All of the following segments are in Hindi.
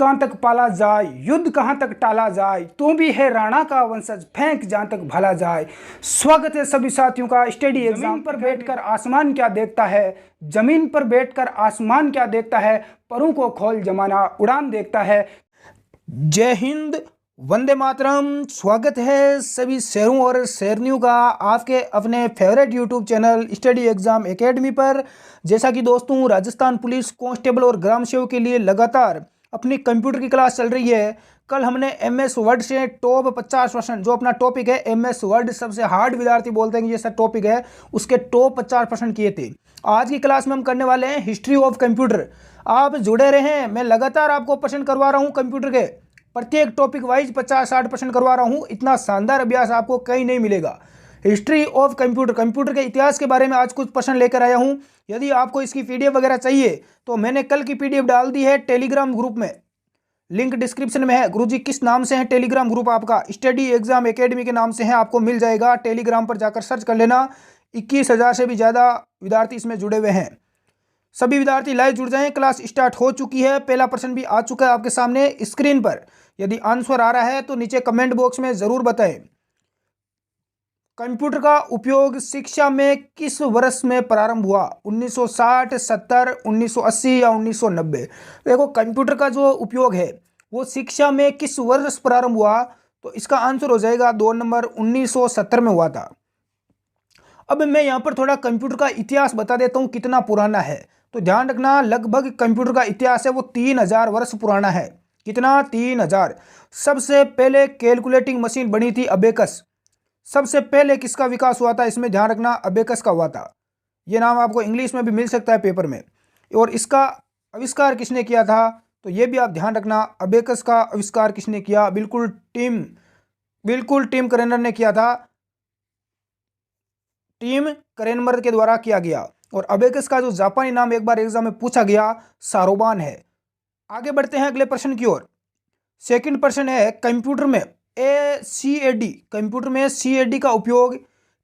कहाँ तक पाला जाए, युद्ध कहाँ तक टाला जाए, तू भी है राणा का वंशज, फेंक जहाँ तक भला जाए। स्वागत है सभी साथियों का स्टडी एग्जाम पर बैठकर आसमान क्या देखता है, जमीन पर बैठकर आसमान क्या देखता है, परों को खोल जमाना उड़ान देखता है। जय हिंद, वंदे मातरम। स्वागत है सभी शेरों और शेरनियों का आपके अपने favourite YouTube channel study exam academy पर। जैसा कि दोस्तों, राजस्थान पुलिस कांस्टेबल और ग्राम सेवक के लिए लगातार अपनी कंप्यूटर की क्लास चल रही है। कल हमने एमएस वर्ड से टॉप 50% जो अपना टॉपिक है, एमएस वर्ड सबसे हार्ड विद्यार्थी बोलते हैं कि जैसा टॉपिक है, उसके टॉप 50% किए थे। आज की क्लास में हम करने वाले हैं हिस्ट्री ऑफ कंप्यूटर। आप जुड़े रहें, मैं लगातार आपको प्रश्न करवा रहा हूँ कंप्यूटर के प्रत्येक टॉपिक वाइज 50-60% करवा रहा हूँ। इतना शानदार अभ्यास आपको कहीं नहीं मिलेगा। हिस्ट्री ऑफ कंप्यूटर, कंप्यूटर के इतिहास के बारे में आज कुछ प्रश्न लेकर आया हूँ। यदि आपको इसकी पीडीएफ वगैरह चाहिए तो मैंने कल की पीडीएफ डाल दी है टेलीग्राम ग्रुप में, लिंक डिस्क्रिप्शन में है। गुरुजी किस नाम से है टेलीग्राम ग्रुप आपका? स्टडी एग्जाम एकेडमी के नाम से है, आपको मिल जाएगा। टेलीग्राम पर जाकर सर्च कर लेना। 21,000 से भी ज़्यादा विद्यार्थी इसमें जुड़े हुए हैं। सभी विद्यार्थी लाइव जुड़ जाएं, क्लास स्टार्ट हो चुकी है। पहला प्रश्न भी आ चुका है आपके सामने स्क्रीन पर। यदि आंसर आ रहा है तो नीचे कमेंट बॉक्स में जरूर बताएं। कंप्यूटर का उपयोग शिक्षा में किस वर्ष में प्रारंभ हुआ? 1960, 70, 1980 या 1990? देखो, कंप्यूटर का जो उपयोग है वो शिक्षा में किस वर्ष प्रारंभ हुआ, तो इसका आंसर हो जाएगा 2 नंबर, 1970 में हुआ था। अब मैं यहाँ पर थोड़ा कंप्यूटर का इतिहास बता देता हूँ कितना पुराना है। तो ध्यान रखना, लगभग कंप्यूटर का इतिहास है वो 3000 वर्ष पुराना है। कितना? 3000। सबसे पहले कैलकुलेटिंग मशीन बनी थी अबेकस। सबसे पहले किसका विकास हुआ था इसमें ध्यान रखना? अबेकस का हुआ था। ये नाम आपको इंग्लिश में भी मिल सकता है पेपर में। और इसका आविष्कार किसने किया था, तो ये भी आप ध्यान रखना। अबेकस का आविष्कार किसने किया? बिल्कुल टिम करेनर ने किया था। टिम करेनमर के द्वारा किया गया। और अबेकस का जो जापानी नाम एक बार एग्जाम में पूछा गया, सारोबान है। आगे बढ़ते हैं अगले प्रश्न की ओर। सेकंड प्रश्न है, कंप्यूटर में सीएडी, कंप्यूटर में सीएडी का उपयोग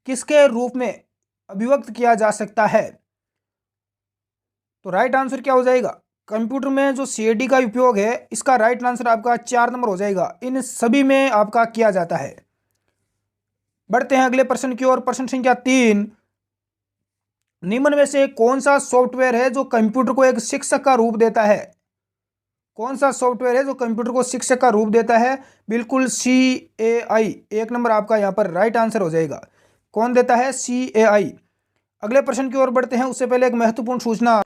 किसके रूप में अभिव्यक्त किया जा सकता है? तो राइट आंसर क्या हो जाएगा? कंप्यूटर में जो सीएडी का उपयोग है, इसका राइट आंसर आपका 4 नंबर हो जाएगा। इन सभी में आपका किया जाता है। बढ़ते हैं अगले प्रश्न की ओर। प्रश्न संख्या 3, निम्न में से कौन सा सॉफ्टवेयर है जो कंप्यूटर को एक शिक्षक का रूप देता है? कौन सा सॉफ्टवेयर है जो कंप्यूटर को शिक्षक का रूप देता है? बिल्कुल CAI, 1 नंबर आपका यहाँ पर राइट आंसर हो जाएगा। कौन देता है? CAI। अगले प्रश्न की ओर बढ़ते हैं, उससे पहले एक महत्वपूर्ण सूचना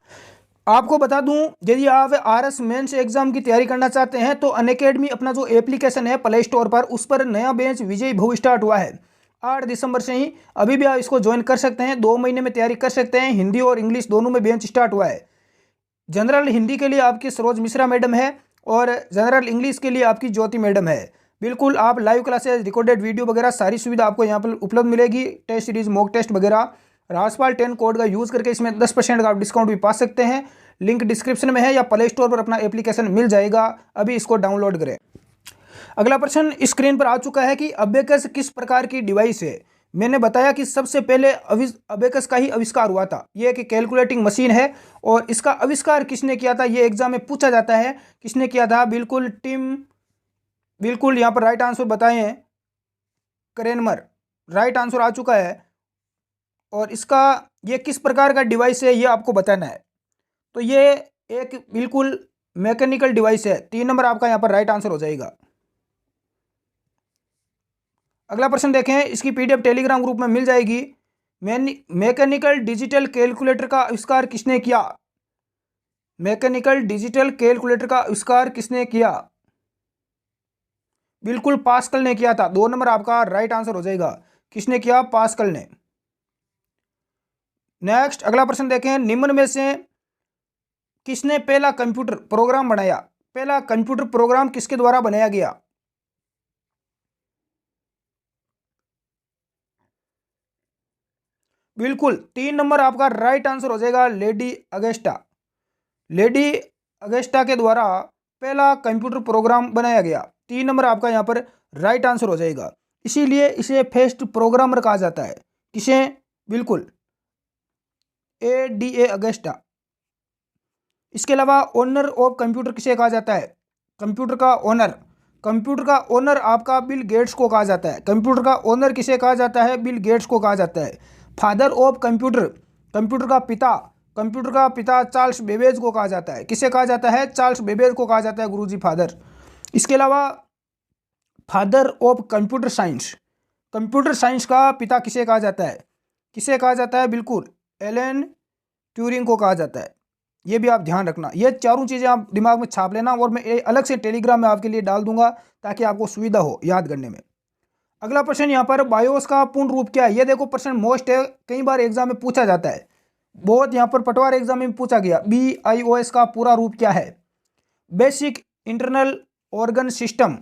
आपको बता दूं। यदि आप RS मेंस एग्जाम की तैयारी करना चाहते हैं तो अनअकैडमी अपना जो एप्लीकेशन है प्ले स्टोर पर, उस पर नया बैच विजय भव स्टार्ट हुआ है 8 दिसंबर से ही। अभी भी आप इसको ज्वाइन कर सकते हैं, 2 महीने में तैयारी कर सकते हैं। हिंदी और इंग्लिश दोनों में बैच स्टार्ट हुआ है। जनरल हिंदी के लिए आपकी सरोज मिश्रा मैडम है और जनरल इंग्लिश के लिए आपकी ज्योति मैडम है। बिल्कुल आप लाइव क्लासेस, रिकॉर्डेड वीडियो वगैरह सारी सुविधा आपको यहाँ पर उपलब्ध मिलेगी। टेस्ट सीरीज, मॉक टेस्ट वगैरह। राजपाल 10 कोड का यूज़ करके इसमें 10% का आप डिस्काउंट भी पा सकते हैं। लिंक डिस्क्रिप्शन में है या प्ले स्टोर पर अपना एप्लीकेशन मिल जाएगा, अभी इसको डाउनलोड करें। अगला प्रश्न स्क्रीन पर आ चुका है कि अबेकस किस प्रकार की डिवाइस है? मैंने बताया कि सबसे पहले अबेकस का ही आविष्कार हुआ था। यह एक कैलकुलेटिंग मशीन है और इसका आविष्कार किसने किया था, ये एग्जाम में पूछा जाता है। किसने किया था? बिल्कुल बिल्कुल यहाँ पर राइट आंसर बताएं, करेनमर। राइट आंसर आ चुका है। और इसका ये किस प्रकार का डिवाइस है ये आपको बताना है। तो ये एक बिल्कुल मैकेनिकल डिवाइस है। 3 नंबर आपका यहाँ पर राइट आंसर हो जाएगा। अगला प्रश्न देखें, इसकी पीडीएफ टेलीग्राम ग्रुप में मिल जाएगी। मैकेनिकल डिजिटल कैलकुलेटर का आविष्कार किसने किया? मैकेनिकल डिजिटल कैलकुलेटर का आविष्कार किसने किया? बिल्कुल पास्कल ने किया था। 2 नंबर आपका राइट आंसर हो जाएगा। किसने किया? पास्कल ने। नेक्स्ट अगला प्रश्न देखें, निम्न में से किसने पहला कंप्यूटर प्रोग्राम बनाया? पहला कंप्यूटर प्रोग्राम किसके द्वारा बनाया गया? बिल्कुल 3 नंबर आपका राइट आंसर हो जाएगा, लेडी अगस्टा। लेडी अगस्टा के द्वारा पहला कंप्यूटर प्रोग्राम बनाया गया। 3 नंबर आपका यहाँ पर राइट आंसर हो जाएगा। इसीलिए इसे फर्स्ट प्रोग्रामर कहा जाता है। किसे? बिल्कुल ADA अगस्टा। इसके अलावा ओनर ऑफ कंप्यूटर किसे कहा जाता है? कंप्यूटर का ओनर, कंप्यूटर का ओनर आपका बिल गेट्स को कहा जाता है। कंप्यूटर का ओनर किसे कहा जाता है? बिल गेट्स को कहा जाता है। फादर ऑफ कंप्यूटर, कंप्यूटर का पिता, कंप्यूटर का पिता चार्ल्स बेबेज को कहा जाता है। किसे कहा जाता है? चार्ल्स बेबेज को कहा जाता है गुरुजी, फादर। इसके अलावा father of computer science, computer science का पिता किसे कहा जाता है? किसे कहा जाता है? बिल्कुल एलन ट्यूरिंग को कहा जाता है। ये भी आप ध्यान रखना, ये चारों चीज़ें आप दिमाग में छाप लेना, और मैं अलग से टेलीग्राम में आपके लिए डाल दूंगा ताकि आपको सुविधा हो याद करने में। अगला प्रश्न यहाँ पर, बायोस का पूर्ण रूप क्या है? ये देखो प्रश्न मोस्ट है, कई बार एग्जाम में पूछा जाता है, बहुत यहाँ पर पटवार एग्जाम में पूछा गया। BIOS का पूरा रूप क्या है? Basic internal organ system,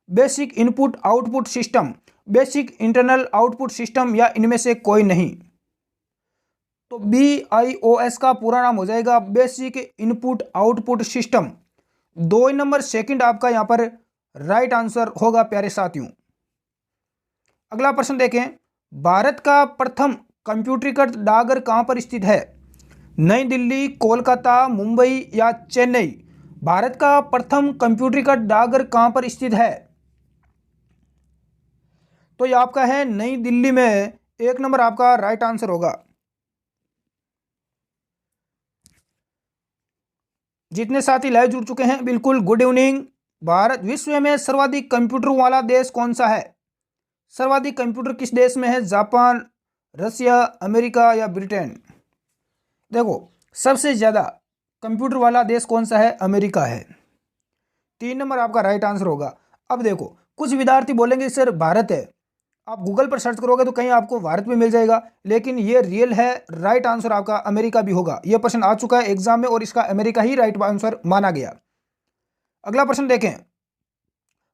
basic input output system, basic internal output system, या इनमें से कोई नहीं? तो BIOS का पूरा नाम हो जाएगा basic input output system. 2 number second आपका यहाँ पर राइट आंसर होगा प्यारे साथियों। अगला प्रश्न देखें, भारत का प्रथम कंप्यूटरीकृत डाकघर कहाँ पर स्थित है? नई दिल्ली, कोलकाता, मुंबई या चेन्नई? भारत का प्रथम कंप्यूटरीकृत डाकघर कहाँ पर स्थित है? तो ये आपका है नई दिल्ली में। 1 नंबर आपका राइट आंसर होगा। जितने साथी लाइव जुड़ चुके हैं, बिल्कुल गुड इवनिंग। भारत विश्व में सर्वाधिक कंप्यूटर वाला देश कौन सा है? सर्वाधिक कंप्यूटर किस देश में है? जापान, रसिया, अमेरिका या ब्रिटेन? देखो सबसे ज़्यादा कंप्यूटर वाला देश कौन सा है? अमेरिका है। 3 नंबर आपका राइट आंसर होगा। अब देखो कुछ विद्यार्थी बोलेंगे सर भारत है, आप गूगल पर सर्च करोगे तो कहीं आपको भारत में मिल जाएगा, लेकिन ये रियल है। राइट आंसर आपका अमेरिका भी होगा। यह प्रश्न आ चुका है एग्जाम में और इसका अमेरिका ही राइट आंसर माना गया। अगला प्रश्न देखें,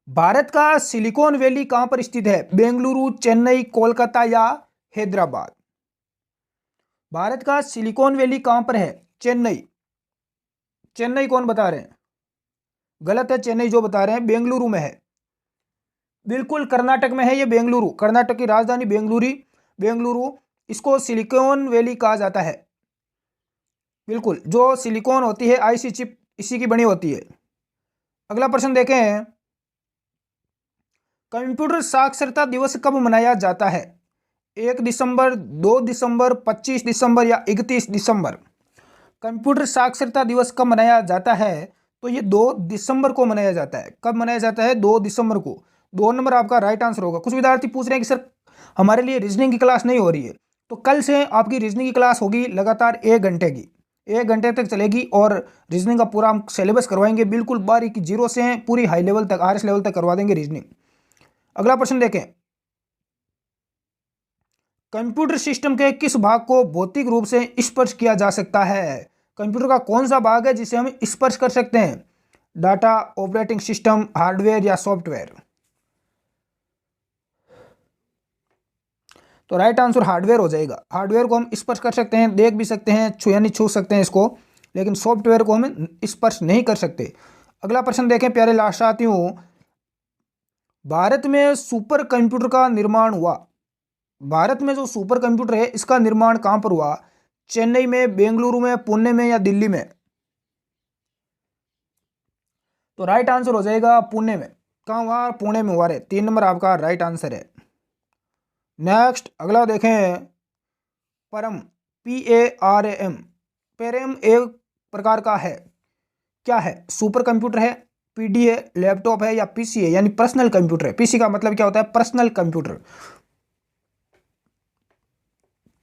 भारत का सिलिकॉन वैली कहां पर स्थित है? बेंगलुरु, चेन्नई, कोलकाता या हैदराबाद? भारत का सिलिकॉन वैली कहां पर है? चेन्नई। चेन्नई कौन बता रहे हैं? गलत है, चेन्नई जो बता रहे हैं बेंगलुरु में है। बिल्कुल कर्नाटक में है ये बेंगलुरु, कर्नाटक की राजधानी बेंगलुरु, इसको सिलिकॉन वैली कहा जाता है। बिल्कुल, जो सिलिकॉन होती है आईसी चिप इसी की बनी होती है। अगला प्रश्न देखें, कंप्यूटर साक्षरता दिवस कब मनाया जाता है? 1 दिसंबर, 2 दिसंबर, 25 दिसंबर या 31 दिसंबर? कंप्यूटर साक्षरता दिवस कब मनाया जाता है? तो ये 2 दिसंबर को मनाया जाता है। कब मनाया जाता है? 2 दिसंबर को। 2 नंबर आपका राइट आंसर होगा। कुछ विद्यार्थी पूछ रहे हैं कि सर हमारे लिए रीजनिंग की क्लास नहीं हो रही है, तो कल से आपकी रीजनिंग की क्लास होगी लगातार 1 घंटे की, 1 घंटे तक चलेगी, और रीजनिंग का पूरा हम सिलेबस करवाएंगे बिल्कुल बारीकी, जीरो से पूरी हाई लेवल तक, RS लेवल तक करवा देंगे रीजनिंग। अगला प्रश्न देखें, कंप्यूटर सिस्टम के किस भाग को भौतिक रूप से स्पर्श किया जा सकता है? कंप्यूटर का कौन सा भाग है जिसे हम स्पर्श कर सकते हैं? डाटा, ऑपरेटिंग सिस्टम, हार्डवेयर या सॉफ्टवेयर? तो राइट आंसर हार्डवेयर हो जाएगा। हार्डवेयर को हम स्पर्श कर सकते हैं, देख भी सकते हैं, यानी छू सकते हैं इसको, लेकिन सॉफ्टवेयर को हम स्पर्श नहीं कर सकते। अगला प्रश्न देखें प्यारे लास्ट साथियों, भारत में सुपर कंप्यूटर का निर्माण हुआ, भारत में जो सुपर कंप्यूटर है इसका निर्माण कहां पर हुआ? चेन्नई में, बेंगलुरु में, पुणे में या दिल्ली में? तो राइट आंसर हो जाएगा पुणे में। कहां हुआ? पुणे में हुआ रे। 3 नंबर आपका राइट आंसर है। नेक्स्ट अगला देखें, परम, PARAM, पेरेम एक प्रकार का है, क्या है? सुपर कंप्यूटर है, PD है, लैपटॉप है या PC है, यानी पर्सनल कंप्यूटर है। PC का मतलब क्या होता है? Personal computer.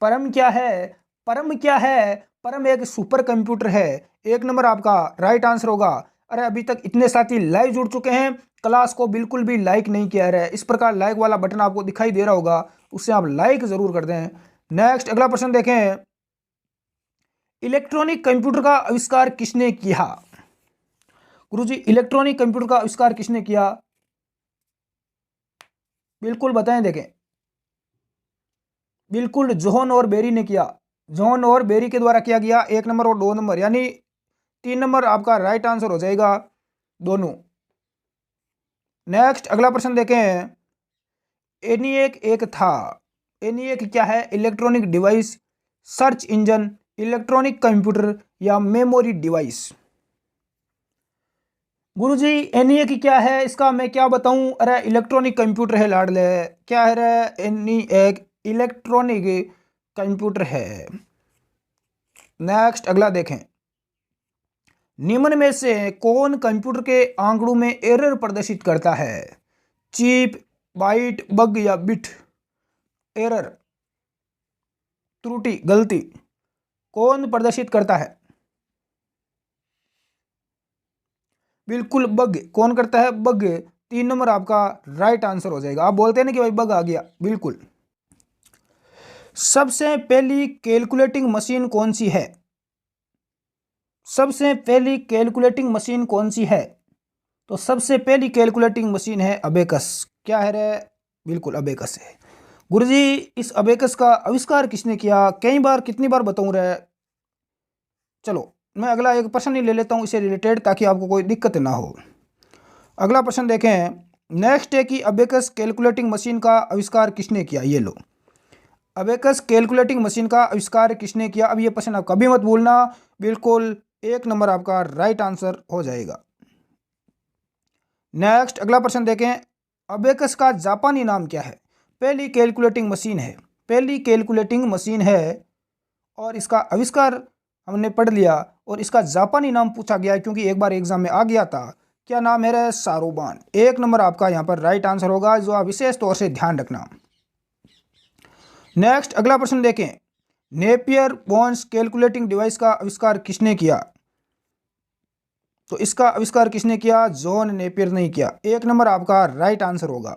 परम क्या है? परम क्या है? परम एक सुपर कंप्यूटर है। 1 नंबर आपका राइट आंसर होगा। अरे अभी तक इतने साथी लाइव जुड़ चुके हैं, क्लास को बिल्कुल भी लाइक नहीं किया है। इस प्रकार लाइक वाला बटन आपको दिखाई दे रहा होगा, उससे आप लाइक जरूर कर दें। नेक्स्ट अगला प्रश्न देखें, इलेक्ट्रॉनिक कंप्यूटर का आविष्कार किसने किया? गुरुजी इलेक्ट्रॉनिक कंप्यूटर का आविष्कार किसने किया? बिल्कुल बताएं, देखें। बिल्कुल जॉन और बेरी ने किया। जॉन और बेरी के द्वारा किया गया। 1 नंबर और 2 नंबर, यानी 3 नंबर आपका राइट आंसर हो जाएगा दोनों। नेक्स्ट अगला प्रश्न देखें, ENIAC एक था। ENIAC क्या है? Electronic device, search engine, electronic computer या मेमोरी डिवाइस? गुरुजी एनईए क्या है, इसका मैं क्या बताऊं। अरे इलेक्ट्रॉनिक कंप्यूटर है लाडले। क्या है रे? एनईए एक इलेक्ट्रॉनिक कंप्यूटर है। नेक्स्ट अगला देखें। निम्न में से कौन कंप्यूटर के आंकड़ों में एरर प्रदर्शित करता है? चीप, बाइट, बग या बिट। एरर, त्रुटि, गलती कौन प्रदर्शित करता है? बिल्कुल बग। कौन करता है? बग। 3 नंबर आपका राइट आंसर हो जाएगा। आप बोलते हैं ना कि भाई बग आ गया, बिल्कुल। सबसे पहली कैलकुलेटिंग मशीन कौन सी है? सबसे पहली कैलकुलेटिंग मशीन कौन सी है? तो सबसे पहली कैलकुलेटिंग मशीन है अबेकस। क्या है रे? बिल्कुल अबेकस है। गुरुजी इस अबेकस का आविष्कार किसने किया? कई बार, कितनी बार बताऊं रे? चलो मैं अगला एक प्रश्न ही ले लेता हूं इससे रिलेटेड, ताकि आपको कोई दिक्कत ना हो। अगला प्रश्न देखें। नेक्स्ट है कि अबेकस कैलकुलेटिंग मशीन का आविष्कार किसने किया? ये लो, अबेकस कैलकुलेटिंग मशीन का आविष्कार किसने किया? अब ये प्रश्न आप कभी मत भूलना, बिल्कुल 1 नंबर आपका राइट आंसर हो जाएगा। नेक्स्ट अगला प्रश्न देखें। अबेकस का जापानी नाम क्या है? पहली कैलकुलेटिंग मशीन है, पहली कैलकुलेटिंग मशीन है और इसका आविष्कार हमने पढ़ लिया, और इसका जापानी नाम पूछा गया क्योंकि एक बार एग्जाम में आ गया था। क्या नाम है रे? सारोबान। 1 नंबर आपका यहाँ पर राइट आंसर होगा, जो आप विशेष तौर से ध्यान रखना। नेक्स्ट अगला प्रश्न देखें। नेपियर बोन्स कैलकुलेटिंग डिवाइस का आविष्कार किसने किया? तो इसका आविष्कार किसने किया? जॉन नेपियर ने किया। 1 नंबर आपका राइट आंसर होगा।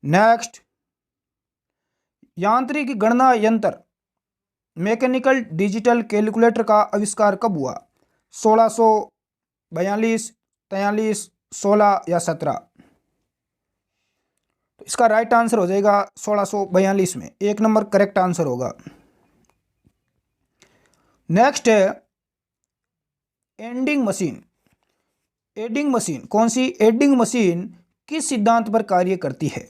नेक्स्ट, यांत्रिक गणना यंत्र मैकेनिकल डिजिटल कैलकुलेटर का आविष्कार कब हुआ? 1642, 43, 16 या 17। तो इसका राइट आंसर हो जाएगा 1642 में। 1 नंबर करेक्ट आंसर होगा। नेक्स्ट है एडिंग मशीन। एडिंग मशीन कौन सी? एडिंग मशीन किस सिद्धांत पर कार्य करती है?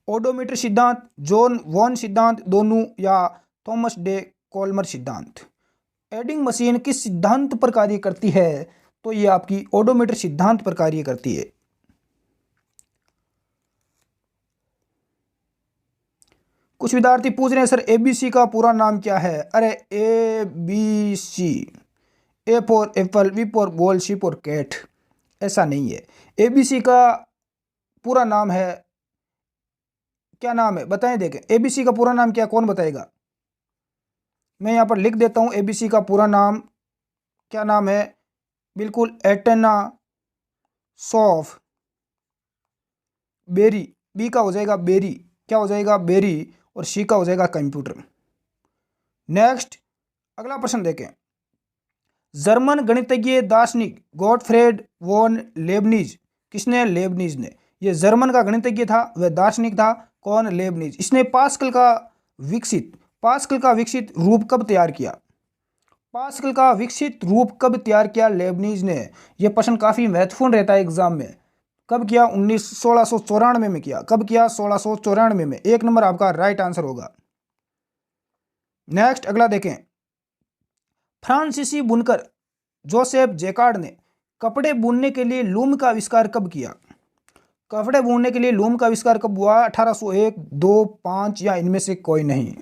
ओडोमीटर सिद्धांत, जॉन वॉन सिद्धांत, दोनों, या थॉमस डे कॉल्मर सिद्धांत। एडिंग मशीन किस सिद्धांत पर कार्य करती है? तो ये आपकी ओडोमीटर सिद्धांत पर कार्य करती है। कुछ विद्यार्थी पूछ रहे हैं सर एबीसी का पूरा नाम क्या है? अरे A B C, A for apple, B for ball, C for cat, ऐसा नहीं है। एबीसी का पूरा नाम है, क्या नाम है बताएं, देखें एबीसी का पूरा नाम क्या, कौन बताएगा? मैं यहाँ पर लिख देता हूँ एबीसी का पूरा नाम। क्या नाम है? बिल्कुल एटेना सॉफ बेरी। बी का हो जाएगा बेरी, क्या हो जाएगा? बेरी। और सी का हो जाएगा कंप्यूटर। नेक्स्ट अगला प्रश्न देखें। जर्मन गणितज्ञ दार्शनिक गॉटफ्रेड वॉन लेबनिज। किसने? लेबनिज ने। ये जर्मन का गणितज्ञ था, वह दार्शनिक था। कौन? लेबनिज। इसने पास्कल का विकसित रूप कब तैयार किया? पास्कल का विकसित रूप कब तैयार किया? लेबनिज ने। यह प्रश्न काफी महत्वपूर्ण रहता है एग्जाम में। कब किया? 1694 में किया। कब किया? 1694 में। 1 नंबर आपका राइट आंसर होगा। नेक्स्ट अगला देखें। फ्रांसीसी बुनकर जोसेफ जैकार्ड ने कपड़े बुनने के लिए लूम का आविष्कार कब किया? कपड़े बुनने के लिए लूम का आविष्कार कब हुआ? 1801, 2, 5 या इनमें से कोई नहीं।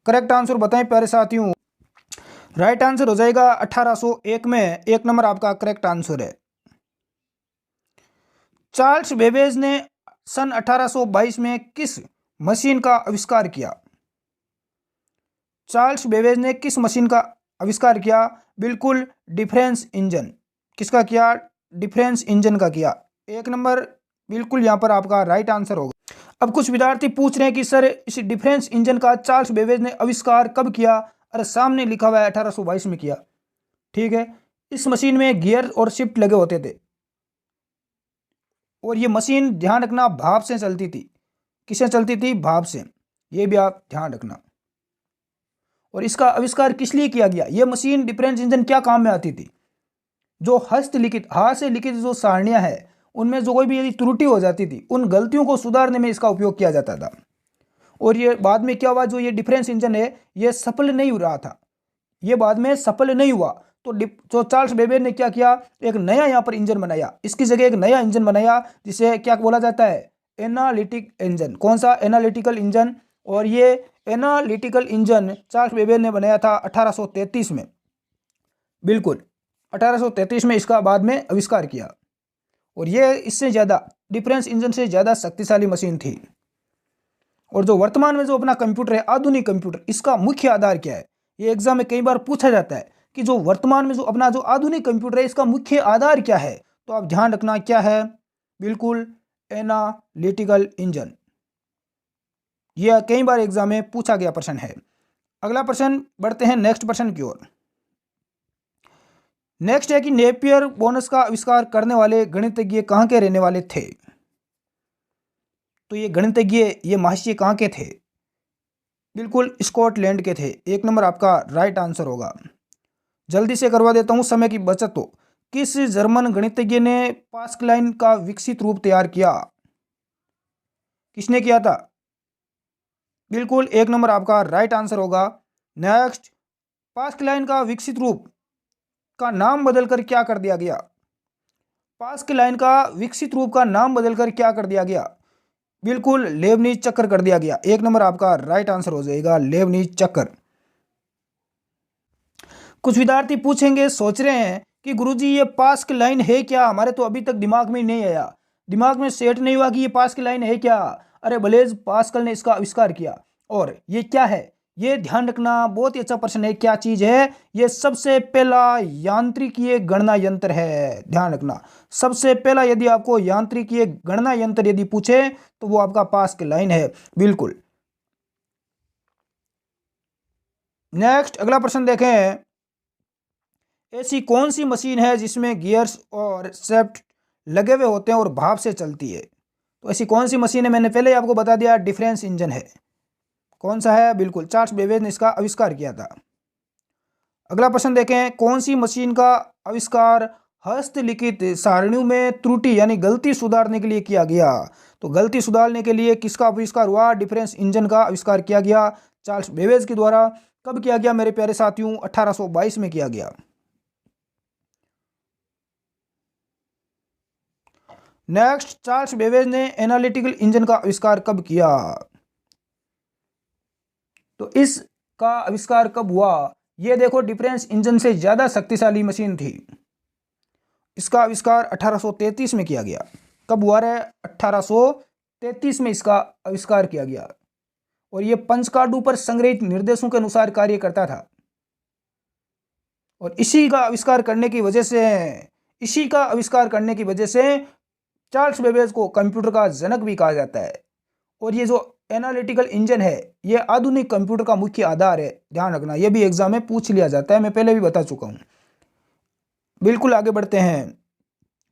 करेक्ट आंसर बताएं प्यारे साथियों। राइट आंसर हो जाएगा 1801 में। 1 नंबर आपका करेक्ट आंसर है। चार्ल्स बेबेज ने सन 1822 में किस मशीन का आविष्कार किया? चार्ल्स बेबेज ने किस मशीन का आविष्कार किया? बिल्कुल डिफरेंस इंजन। किसका किया? डिफरेंस इंजन का किया। 1 नंबर बिल्कुल यहाँ पर आपका राइट आंसर होगा। अब कुछ विद्यार्थी पूछ रहे हैं कि सर इस डिफरेंस इंजन का चार्ल्स बेबेज ने आविष्कार कब किया? अरे सामने लिखा हुआ है 1822 में किया। ठीक है। इस मशीन में गियर और शिफ्ट लगे होते थे, और ये मशीन ध्यान रखना भाप से चलती थी। किससे चलती थी? भाप से। ये भी आप ध्यान रखना। और इसका आविष्कार किस लिए किया गया? यह मशीन डिफरेंस इंजन क्या काम में आती थी? जो हस्तलिखित, हाथ से लिखित जो सारणियां हैं, उनमें जो कोई भी यदि त्रुटि हो जाती थी, उन गलतियों को सुधारने में इसका उपयोग किया जाता था। और ये बाद में क्या हुआ, जो ये डिफरेंस इंजन है ये सफल नहीं हो रहा था, ये बाद में सफल नहीं हुआ। तो जो चार्ल्स बेबेज ने क्या किया, एक नया यहाँ पर इंजन बनाया, इसकी जगह एक नया इंजन बनाया जिसे क्या बोला जाता है, एनालिटिक इंजन। कौन सा, एनालिटिकल इंजन। और ये एनालिटिकल इंजन चार्ल्स बेबेज ने बनाया था 1833 में, बिल्कुल 1833 में इसका बाद में आविष्कार किया। और ये इससे ज़्यादा, डिफरेंस इंजन से ज़्यादा शक्तिशाली मशीन थी। और जो वर्तमान में जो अपना कंप्यूटर है, आधुनिक कंप्यूटर, इसका मुख्य आधार क्या है, ये एग्जाम में कई बार पूछा जाता है कि जो वर्तमान में जो अपना जो आधुनिक कंप्यूटर है, इसका मुख्य आधार क्या है। तो आप ध्यान रखना क्या है, बिल्कुल एनालिटिकल इंजन। यह कई बार एग्जाम में पूछा गया प्रश्न है। अगला प्रश्न, बढ़ते हैं नेक्स्ट प्रश्न की ओर। नेक्स्ट है कि नेपियर बोनस का आविष्कार करने वाले गणितज्ञ कहाँ के रहने वाले थे। तो ये गणितज्ञ, ये महाशय कहाँ के थे, बिल्कुल स्कॉटलैंड के थे। एक नंबर आपका राइट आंसर होगा। जल्दी से करवा देता हूँ समय की बचत हो। किस जर्मन गणितज्ञ ने पास्कलाइन का विकसित रूप तैयार किया, किसने किया था, बिल्कुल एक नंबर आपका राइट आंसर होगा। नेक्स्ट, पास्कलाइन का विकसित रूप का नाम बदलकर क्या कर दिया गया, पास्कलाइन का विकसित रूप का नाम बदलकर क्या कर दिया गया, बिल्कुल लेबनीज चक्र कर दिया गया। एक नंबर आपका राइट आंसर हो जाएगा लेबनीज चक्र। कुछ विद्यार्थी पूछेंगे, सोच रहे हैं कि गुरुजी ये पास्कलाइन है क्या, हमारे तो अभी तक दिमाग में नहीं आया, दिमाग में सेट नहीं हुआ कि ये पास्कलाइन है क्या। अरे ब्लेज पास्कल ने इसका आविष्कार किया। और ये क्या है, ये ध्यान रखना, बहुत ही अच्छा प्रश्न है। क्या चीज है, ये सबसे पहला यांत्रिकीय गणना यंत्र है। ध्यान रखना, सबसे पहला यदि आपको यांत्रिकीय गणना यंत्र यदि पूछे तो वो आपका पास्कलाइन है, बिल्कुल। नेक्स्ट अगला प्रश्न देखें, ऐसी कौन सी मशीन है जिसमें गियर्स और शाफ्ट लगे हुए होते हैं और भाप से चलती है। तो ऐसी कौन सी मशीन है, मैंने पहले ही आपको बता दिया, डिफरेंस इंजन है। कौन सा है, बिल्कुल चार्ल्स बेबेज ने इसका आविष्कार किया था। अगला प्रश्न देखें, कौन सी मशीन का आविष्कार हस्तलिखित सारणियों में त्रुटि यानी गलती सुधारने के लिए किया गया। तो गलती सुधारने के लिए किसका आविष्कार हुआ, डिफरेंस इंजन का आविष्कार किया गया चार्ल्स बेबेज के द्वारा। कब किया गया मेरे प्यारे साथियों, 1822 में किया गया। नेक्स्ट, चार्ल्स बेबेज ने एनालिटिकल इंजन का आविष्कार कब किया। तो इसका आविष्कार कब हुआ, ये देखो, डिफरेंस इंजन से ज्यादा शक्तिशाली मशीन थी। इसका आविष्कार 1833 में किया गया। कब हुआ रे, 1833 में इसका आविष्कार किया गया। और ये पंचकार्डों पर संग्रहित निर्देशों के अनुसार कार्य करता था। और इसी का आविष्कार करने की वजह से चार्ल्स बेबेज को कंप्यूटर का जनक भी कहा जाता है। और ये जो एनालिटिकल इंजन है, ये आधुनिक कंप्यूटर का मुख्य आधार है। ध्यान रखना, ये भी एग्जाम में पूछ लिया जाता है, मैं पहले भी बता चुका हूं। बिल्कुल आगे बढ़ते हैं।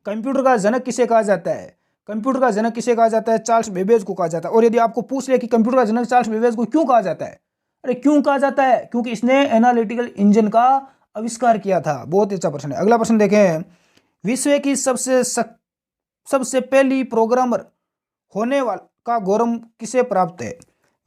कंप्यूटर का जनक किसे कहा जाता है, कंप्यूटर का जनक किसे कहा जाता है, चार्ल्स बेबेज को कहा जाता है। और यदि आपको पूछ ले कि कंप्यूटर का जनक चार्ल्स बेबेज को क्यों कहा जाता है, अरे क्यों कहा जाता है, क्योंकि इसने एनालिटिकल इंजन का आविष्कार किया था। बहुत ही अच्छा प्रश्न है। अगला प्रश्न देखें, विश्व की सबसे पहली प्रोग्रामर होने वाला का गौरव किसे प्राप्त है।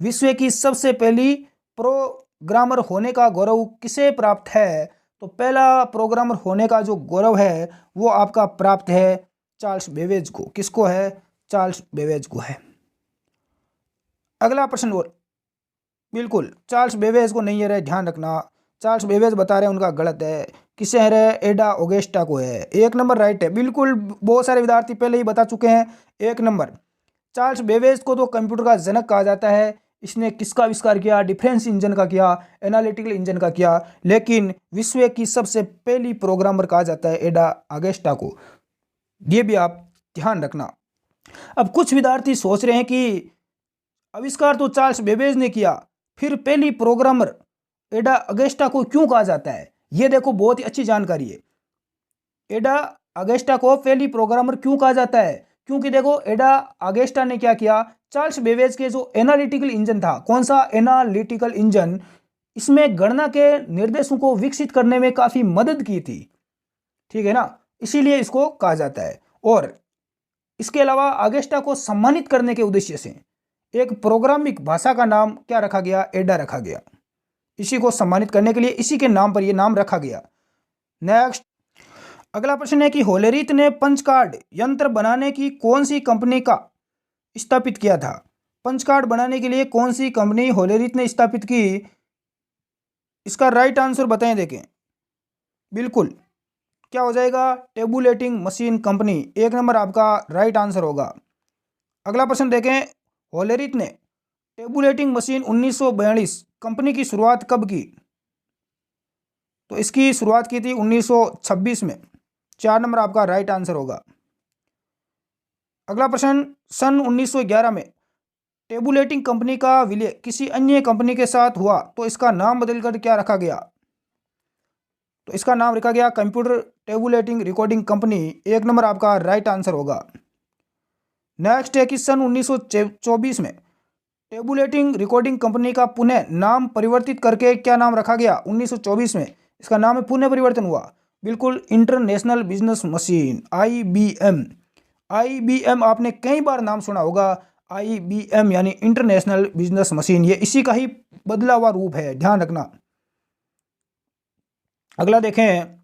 विश्व की सबसे पहली प्रोग्रामर होने का गौरव किसे प्राप्त है। तो पहला प्रोग्रामर होने का जो गौरव है वो आपका प्राप्त है चार्ल्स बेबेज को। किसको है, चार्ल्स बेबेज को है। अगला प्रश्न, और बिल्कुल चार्ल्स बेबेज को नहीं है रहे, ध्यान रखना, चार्ल्स बेबेज बता रहे हैं उनका गलत है। किसे है रहे, एडा ऑगस्टा को है। एक नंबर राइट है, बिल्कुल। बहुत सारे विद्यार्थी पहले ही बता चुके हैं, एक नंबर। चार्ल्स बेबेज को तो कंप्यूटर का जनक कहा जाता है। इसने किसका आविष्कार किया, डिफरेंस इंजन का किया, एनालिटिकल इंजन का किया। लेकिन विश्व की सबसे पहली प्रोग्रामर कहा जाता है एडा ऑगस्टा को। ये भी आप ध्यान रखना। अब कुछ विद्यार्थी सोच रहे हैं कि आविष्कार तो चार्ल्स बेबेज ने किया, फिर पहली प्रोग्रामर एडा ऑगस्टा को क्यों कहा जाता है। ये देखो, बहुत ही अच्छी जानकारी है। एडा ऑगस्टा को पहली प्रोग्रामर क्यों कहा जाता है, क्योंकि देखो एडा ऑगस्टा ने क्या किया, चार्ल्स बेबेज के जो एनालिटिकल इंजन था, कौन सा, एनालिटिकल इंजन, इसमें गणना के निर्देशों को विकसित करने में काफी मदद की थी। ठीक है ना, इसीलिए इसको कहा जाता है। और इसके अलावा ऑगस्टा को सम्मानित करने के उद्देश्य से एक प्रोग्रामिंग भाषा का नाम क्या रखा गया, एडा रखा गया। इसी को सम्मानित करने के लिए इसी के नाम पर यह नाम रखा गया। नेक्स्ट अगला प्रश्न है कि होलेरीत ने पंच कार्ड यंत्र बनाने की कौन सी कंपनी का स्थापित किया था। पंच कार्ड बनाने के लिए कौन सी कंपनी होलेरीत ने स्थापित की, इसका राइट आंसर बताएं। देखें बिल्कुल क्या हो जाएगा, टेबुलेटिंग मशीन कंपनी, एक नंबर आपका राइट आंसर होगा। अगला प्रश्न देखें, होलेरीत ने टेबुलेटिंग मशीन 1942 कंपनी की शुरुआत कब की, तो इसकी शुरुआत की थी 1926 में, 4 नंबर आपका राइट आंसर होगा। अगला प्रश्न, सन 1911 में टेबुलेटिंग कंपनी का विलय किसी अन्य कंपनी के साथ हुआ तो इसका नाम बदलकर क्या रखा गया, तो इसका नाम रखा गया कंप्यूटर टेबुलेटिंग रिकॉर्डिंग कंपनी, एक नंबर आपका राइट आंसर होगा। नेक्स्ट है कि सन 1924 में टेबुलेटिंग रिकॉर्डिंग कंपनी का पुनः नाम परिवर्तित करके क्या नाम रखा गया, 1924 में इसका नाम पुनः परिवर्तन हुआ, बिल्कुल international business machine, IBM। IBM आपने कई बार नाम सुना होगा, IBM यानी इंटरनेशनल बिजनेस मशीन, ये इसी का ही बदला हुआ रूप है, ध्यान रखना। अगला देखें,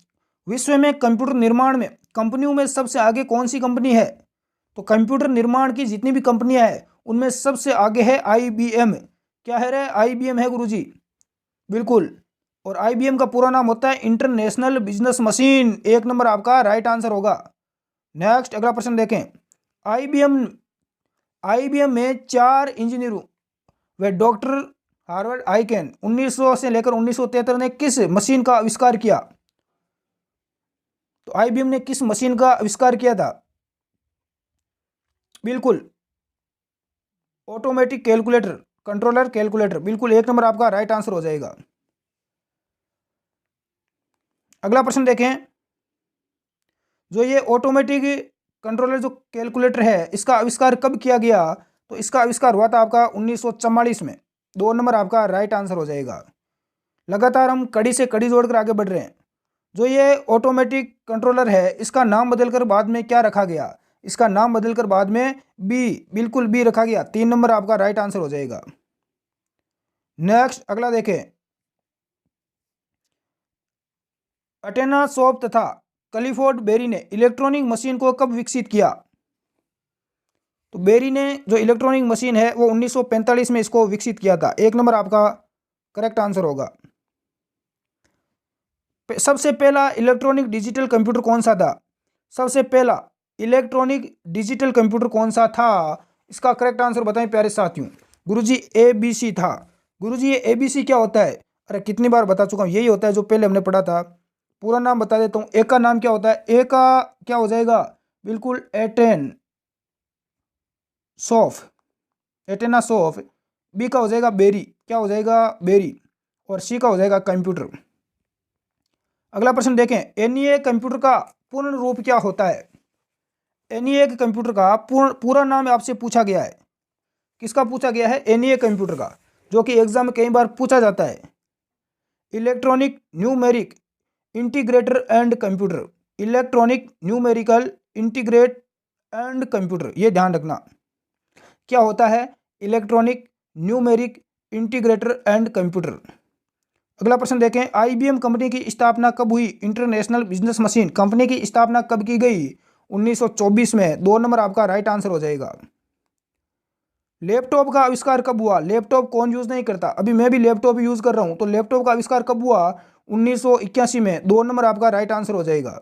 विश्व में कंप्यूटर निर्माण में कंपनियों में सबसे आगे कौन सी कंपनी है, तो कंप्यूटर निर्माण की जितनी भी कंपनियां हैं उनमें सबसे आगे है IBM। क्या है रे, IBM है गुरुजी, बिल्कुल। और IBM का पूरा नाम होता है इंटरनेशनल बिजनेस मशीन, एक नंबर आपका राइट आंसर होगा। नेक्स्ट अगला प्रश्न देखें, IBM में 4 इंजीनियरों व डॉक्टर हार्वर्ड आइकेन 1900 से लेकर 1973 ने किस मशीन का आविष्कार किया, तो IBM ने किस मशीन का आविष्कार किया था, बिल्कुल ऑटोमेटिक कैलकुलेटर, कंट्रोलर कैलकुलेटर, बिल्कुल एक नंबर आपका राइट आंसर हो जाएगा। अगला प्रश्न देखें, जो ये ऑटोमेटिक कंट्रोलर जो कैलकुलेटर है इसका आविष्कार कब किया गया, तो इसका आविष्कार हुआ था आपका 1944 में, 2 नंबर आपका राइट आंसर हो जाएगा। लगातार हम कड़ी से कड़ी जोड़कर आगे बढ़ रहे हैं। जो ये ऑटोमेटिक कंट्रोलर है इसका नाम बदलकर बाद में क्या रखा गया, इसका नाम बदलकर बाद में बी, बिल्कुल बी रखा गया, 3 नंबर आपका राइट आंसर हो जाएगा। नेक्स्ट अगला देखें, अटेना शॉप तथा क्लिफोर्ड बेरी ने इलेक्ट्रॉनिक मशीन को कब विकसित किया, तो बेरी ने जो इलेक्ट्रॉनिक मशीन है वो 1945 में इसको विकसित किया था, एक नंबर आपका करेक्ट आंसर होगा। सबसे पहला इलेक्ट्रॉनिक डिजिटल कंप्यूटर कौन सा था, सबसे पहला इलेक्ट्रॉनिक डिजिटल कंप्यूटर कौन सा था, इसका करेक्ट आंसर बताएं प्यारे साथियों। गुरुजी ABC था। गुरुजी ये ABC क्या होता है, अरे कितनी बार बता चुका हूँ, यही होता है जो पहले हमने पढ़ा था। पूरा नाम बता देता हूँ, ए का नाम क्या होता है, ए का क्या हो जाएगा, बिल्कुल एटेन सॉफ, एटेना सॉफ। बी का हो जाएगा बेरी, क्या हो जाएगा बेरी, और सी का हो जाएगा कंप्यूटर। अगला प्रश्न देखें, NEA कंप्यूटर का पूर्ण रूप क्या होता है, NEA के कंप्यूटर का पूरा नाम आपसे पूछा गया है, किसका पूछा गया है, NEA कंप्यूटर का, जो कि एग्जाम में कई बार पूछा जाता है। Electronic numeric integrator and computer, electronic numerical integrate and computer, ये ध्यान रखना क्या होता है, electronic numeric integrator and computer. अगला प्रश्न देखें, IBM कंपनी की स्थापना कब हुई, इंटरनेशनल बिजनेस मशीन कंपनी की स्थापना कब की गई, 1924 में, 2 नंबर आपका राइट आंसर हो जाएगा। लैपटॉप का आविष्कार कब हुआ, लैपटॉप कौन यूज नहीं करता, अभी मैं भी लैपटॉप यूज कर रहा हूं, तो लैपटॉप का आविष्कार कब हुआ, 1981 में, 2 नंबर आपका राइट आंसर हो जाएगा।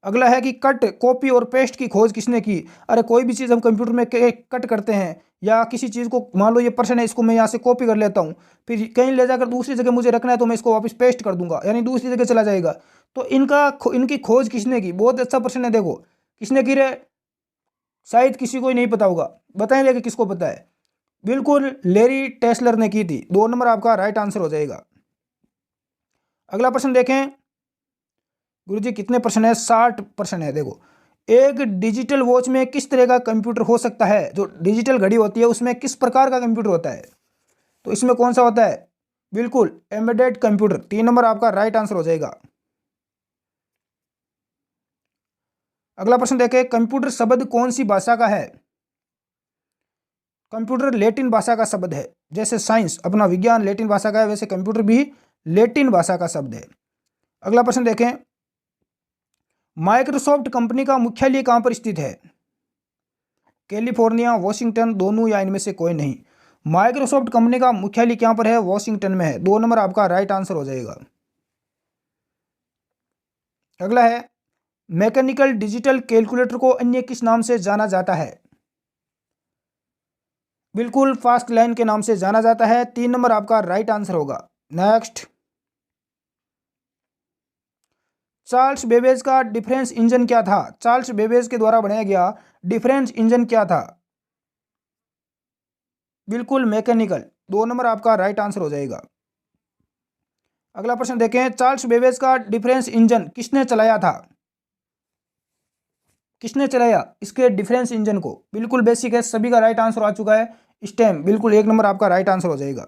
अगला है कि कट कॉपी और पेस्ट की खोज किसने की, अरे कोई भी चीज़ हम कंप्यूटर में कट करते हैं या किसी चीज़ को, मान लो ये प्रश्न है, इसको मैं यहाँ से कॉपी कर लेता हूँ, फिर कहीं ले जाकर दूसरी जगह मुझे रखना है तो मैं इसको वापस पेस्ट कर दूंगा, यानी दूसरी जगह चला जाएगा। तो इनकी खोज किसने की, बहुत अच्छा प्रश्न है, देखो किसने की रे, शायद किसी को ही नहीं पता होगा, बताएं लेकिन किसको पता है, बिल्कुल लेरी टेस्लर ने की थी, 2 नंबर आपका राइट आंसर हो जाएगा। अगला प्रश्न देखें, गुरुजी कितने प्रश्न है, 60 प्रश्न है। देखो, एक डिजिटल वॉच में किस तरह का कंप्यूटर हो सकता है, जो डिजिटल घड़ी होती है उसमें किस प्रकार का कंप्यूटर होता है, तो इसमें कौन सा होता है, बिल्कुल एम्बेडेड कंप्यूटर, 3 नंबर आपका राइट आंसर हो जाएगा। अगला प्रश्न देखें, कंप्यूटर शब्द कौन सी भाषा का है, कंप्यूटर लैटिन भाषा का शब्द है, जैसे साइंस अपना विज्ञान लैटिन भाषा का है, वैसे कंप्यूटर भी लैटिन भाषा का शब्द है। अगला प्रश्न देखें, माइक्रोसॉफ्ट कंपनी का मुख्यालय कहाँ पर स्थित है? कैलिफोर्निया, वॉशिंगटन, दोनों या इनमें से कोई नहीं। माइक्रोसॉफ्ट कंपनी का मुख्यालय कहाँ पर है? वॉशिंगटन में है। 2 नंबर आपका राइट आंसर हो जाएगा। अगला है, मैकेनिकल डिजिटल कैलकुलेटर को अन्य किस नाम से जाना जाता है? बिल्कुल फास्ट लाइन के नाम से जाना जाता है। 3 नंबर आपका राइट आंसर होगा। नेक्स्ट, चार्ल्स बेबेज का डिफरेंस इंजन क्या था? चार्ल्स बेबेज के द्वारा बनाया गया डिफरेंस इंजन क्या था? बिल्कुल मैकेनिकल। 2 नंबर आपका राइट आंसर हो जाएगा। अगला प्रश्न देखें, चार्ल्स बेबेज का डिफरेंस इंजन किसने चलाया था? किसने चलाया इसके डिफरेंस इंजन को? बिल्कुल बेसिक है, सभी का राइट आंसर आ चुका है। स्टेम, बिल्कुल 1 नंबर आपका राइट आंसर हो जाएगा।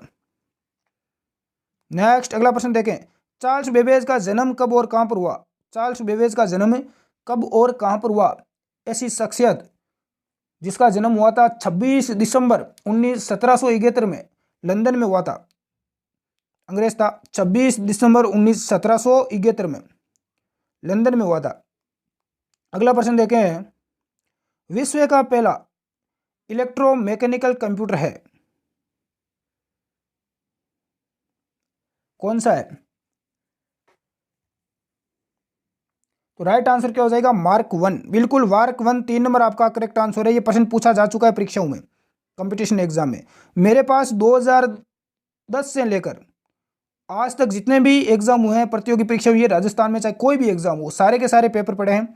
नेक्स्ट, अगला प्रश्न देखें, चार्ल्स बेबेज का जन्म कब और कहां पर हुआ? चार्ल्स बेबेज का जन्म कब और कहां पर हुआ? ऐसी शख्सियत जिसका जन्म हुआ था 26 दिसंबर 1771 में लंदन में हुआ था। अंग्रेज था। 26 दिसंबर 1771 में लंदन में हुआ था। अगला प्रश्न देखें, विश्व का पहला इलेक्ट्रोमैकेनिकल कंप्यूटर है, कौन सा है? तो राइट आंसर क्या हो जाएगा? मार्क 1। बिल्कुल मार्क 1 3 नंबर आपका करेक्ट आंसर है। ये प्रश्न पूछा जा चुका है परीक्षाओं में, कंपटीशन एग्जाम में। मेरे पास 2010 से लेकर आज तक जितने भी एग्जाम हुए हैं, प्रतियोगी परीक्षा हुई है राजस्थान में, चाहे कोई भी एग्जाम हो, सारे के सारे पेपर पड़े हैं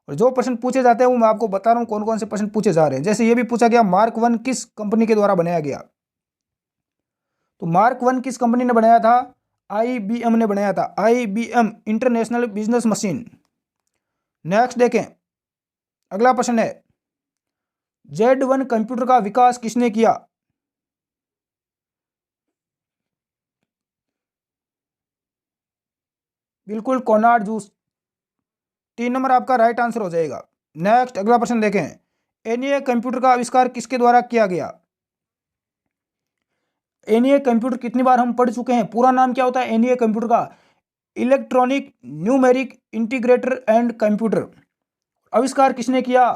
और जो प्रश्न पूछे जाते हैं वो मैं आपको बता रहा हूँ कौन कौन से प्रश्न पूछे जा रहे हैं। जैसे ये भी पूछा गया, मार्क 1 किस कंपनी के द्वारा बनाया गया? तो मार्क 1 किस कंपनी ने बनाया था? IBM ने बनाया था। IBM, international business machine. Next देखें, अगला प्रश्न है, Z1 कंप्यूटर का विकास किसने किया? बिल्कुल कोनार्ड जूस। 3 नंबर आपका राइट आंसर हो जाएगा। नेक्स्ट, अगला प्रश्न देखें, एनईए कंप्यूटर का आविष्कार किसके द्वारा किया गया? एनईए कंप्यूटर कितनी बार हम पढ़ चुके हैं, पूरा नाम क्या होता है एनईए कंप्यूटर का? Electronic numeric integrator and computer. आविष्कार किसने किया?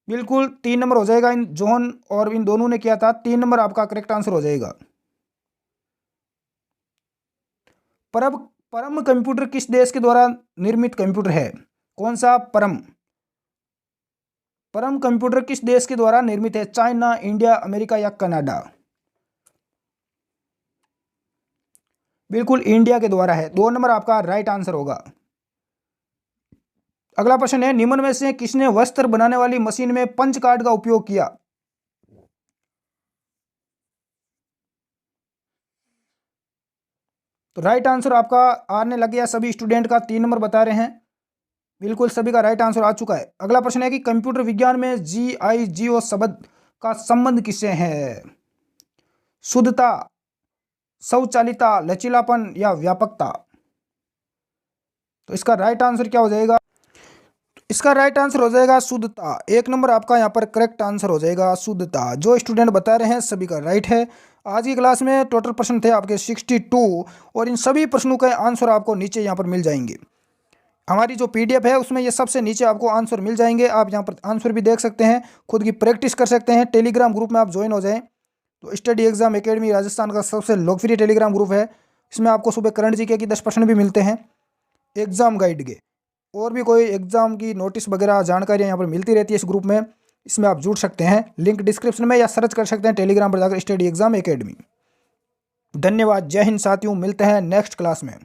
बिल्कुल 3 नंबर हो जाएगा, इन जॉन और इन दोनों ने किया था। 3 नंबर आपका करेक्ट आंसर हो जाएगा। परम परम कंप्यूटर किस देश के द्वारा निर्मित कंप्यूटर है? कौन सा परम? परम कंप्यूटर किस देश के द्वारा निर्मित है? चाइना, इंडिया, अमेरिका या कनाडा? बिल्कुल इंडिया के द्वारा है। 2 नंबर आपका राइट आंसर होगा। अगला प्रश्न है, निम्न में से किसने वस्त्र बनाने वाली मशीन में पंच कार्ड का उपयोग किया? तो राइट आंसर आपका आने लग गया सभी स्टूडेंट का। 3 नंबर बता रहे हैं। बिल्कुल सभी का राइट आंसर आ चुका है। अगला प्रश्न है कि कंप्यूटर विज्ञान में GIGO शब्द का संबंध किससे है? शुद्धता, स्वचालिता, लचीलापन या व्यापकता? तो इसका राइट आंसर क्या हो जाएगा? इसका राइट आंसर हो जाएगा शुद्धता। 1 नंबर आपका यहाँ पर करेक्ट आंसर हो जाएगा शुद्धता। जो स्टूडेंट बता रहे हैं सभी का राइट है। आज की क्लास में टोटल प्रश्न थे आपके 62 और इन सभी प्रश्नों के आंसर आपको नीचे यहाँ पर मिल जाएंगे। हमारी जो PDF है उसमें ये सबसे नीचे आपको आंसर मिल जाएंगे। आप यहाँ पर आंसर भी देख सकते हैं, खुद की प्रैक्टिस कर सकते हैं। टेलीग्राम ग्रुप में आप ज्वाइन हो जाएं तो स्टडी एग्जाम एकेडमी राजस्थान का सबसे लोकप्रिय टेलीग्राम ग्रुप है। इसमें आपको सुबह करंट GK की 10 प्रश्न भी मिलते हैं, एग्जाम गाइड के, और भी कोई एग्जाम की नोटिस वगैरह जानकारियाँ यहाँ पर मिलती रहती है इस ग्रुप में। इसमें आप जुड़ सकते हैं, लिंक डिस्क्रिप्शन में या सर्च कर सकते हैं टेलीग्राम पर जाकर स्टडी एग्जाम एकेडमी। धन्यवाद, जय हिंद साथियों, मिलते हैं नेक्स्ट क्लास में।